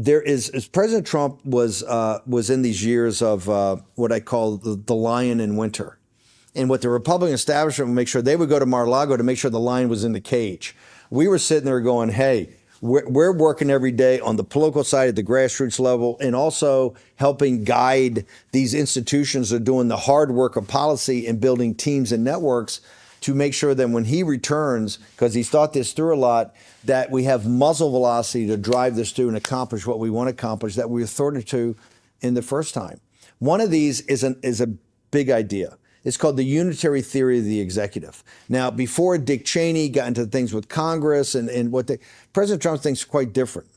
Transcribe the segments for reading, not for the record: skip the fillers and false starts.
there is, as President Trump was in these years of what I call the lion in winter. And what the Republican establishment would make sure, they would go to Mar-a-Lago to make sure the lion was in the cage. We were sitting there going, hey, we're working every day on the political side at the grassroots level, and also helping guide these institutions that are doing the hard work of policy and building teams and networks to make sure that when he returns, because he's thought this through a lot, that we have muzzle velocity to drive this through and accomplish what we want to accomplish that we authority to in the first time. One of these is a big idea. It's called the unitary theory of the executive. Now, before Dick Cheney got into things with Congress and President Trump thinks quite different.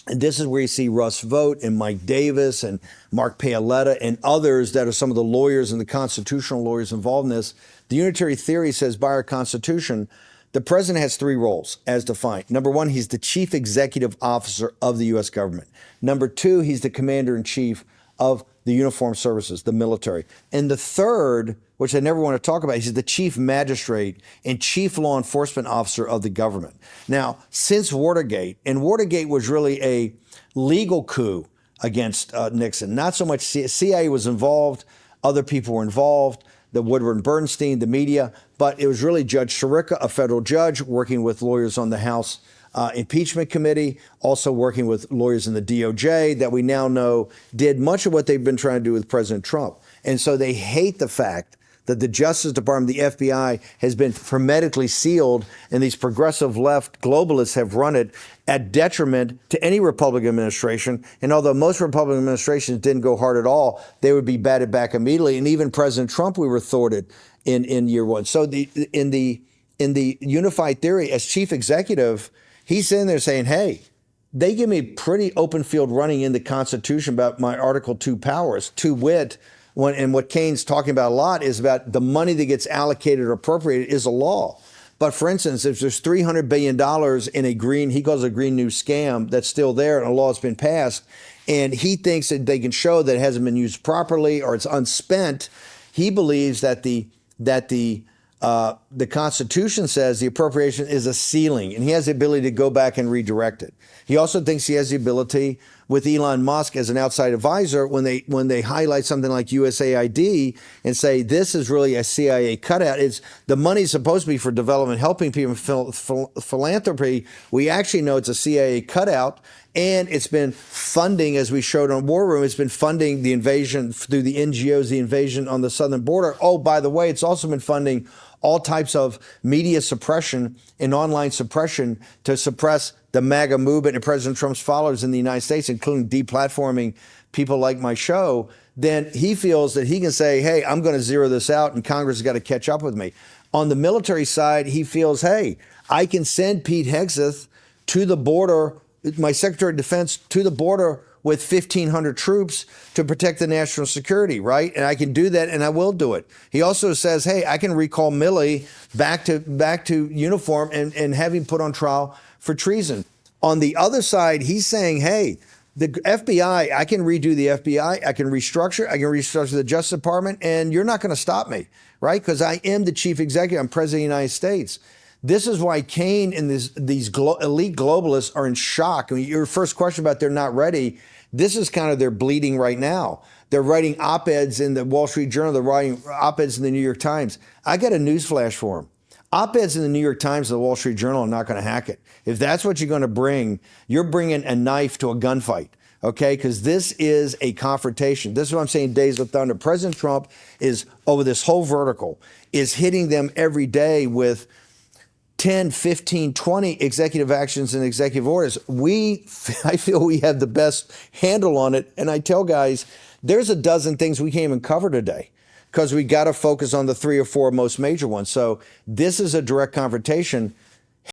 And this is where you see Russ Vought and Mike Davis and Mark Paoletta and others that are some of the lawyers and the constitutional lawyers involved in this. The unitary theory says by our Constitution, the president has three roles as defined. Number one, he's the chief executive officer of the U.S. government. Number two, he's the commander in chief of the uniformed services, the military. And the third, which I never want to talk about, he's the chief magistrate and chief law enforcement officer of the government. Now, since Watergate, and Watergate was really a legal coup against Nixon, not so much CIA was involved, other people were involved, the Woodward and Bernstein, the media, but it was really Judge Sirica, a federal judge, working with lawyers on the House impeachment committee, also working with lawyers in the DOJ that we now know did much of what they've been trying to do with President Trump. And so they hate the fact that the Justice Department, the FBI, has been hermetically sealed, and these progressive left globalists have run it at detriment to any Republican administration. And although most Republican administrations didn't go hard at all, they would be batted back immediately. And even President Trump, we were thwarted in year one. So in the unified theory, as chief executive, he's sitting there saying, hey, they give me pretty open field running in the Constitution about my Article 2 powers, to wit, and what Kane's talking about a lot is about the money that gets allocated or appropriated is a law. But for instance, if there's $300 billion in a green, he calls it a green new scam that's still there and a law has been passed, and he thinks that they can show that it hasn't been used properly or it's unspent, he believes that the Constitution says the appropriation is a ceiling, and he has the ability to go back and redirect it. He also thinks he has the ability with Elon Musk as an outside advisor when they highlight something like USAID and say this is really a CIA cutout. It's the money's supposed to be for development, helping people, philanthropy. We actually know it's a CIA cutout, and it's been funding, as we showed on War Room, it's been funding the invasion through the NGOs, the invasion on the southern border. Oh, by the way, it's also been funding all types of media suppression and online suppression to suppress the MAGA movement and President Trump's followers in the United States, including deplatforming people like my show. Then he feels that he can say, hey, I'm going to zero this out and Congress has got to catch up with me. On the military side, he feels, hey, I can send Pete Hegseth to the border, my Secretary of Defense, to the border with 1,500 troops to protect the national security, right? And I can do that, and I will do it. He also says, hey, I can recall Milley back to uniform and have him put on trial for treason. On the other side, he's saying, hey, the FBI, I can redo the FBI, I can restructure the Justice Department, and you're not going to stop me, right? Because I am the chief executive, I'm president of the United States. This is why Kane and these elite globalists are in shock. I mean, your first question about they're not ready, this is kind of their bleeding right now. They're writing op-eds in the Wall Street Journal. They're writing op-eds in the New York Times. I got a news flash for them. Op-eds in the New York Times and the Wall Street Journal are not going to hack it. If that's what you're going to bring, you're bringing a knife to a gunfight, okay? Because this is a confrontation. This is what I'm saying, Days of Thunder. President Trump is, over this whole vertical, is hitting them every day with 10, 15, 20 executive actions and executive orders. I feel we have the best handle on it. And I tell guys, there's a dozen things we can't even cover today because we got to focus on the 3 or 4 most major ones. So this is a direct confrontation.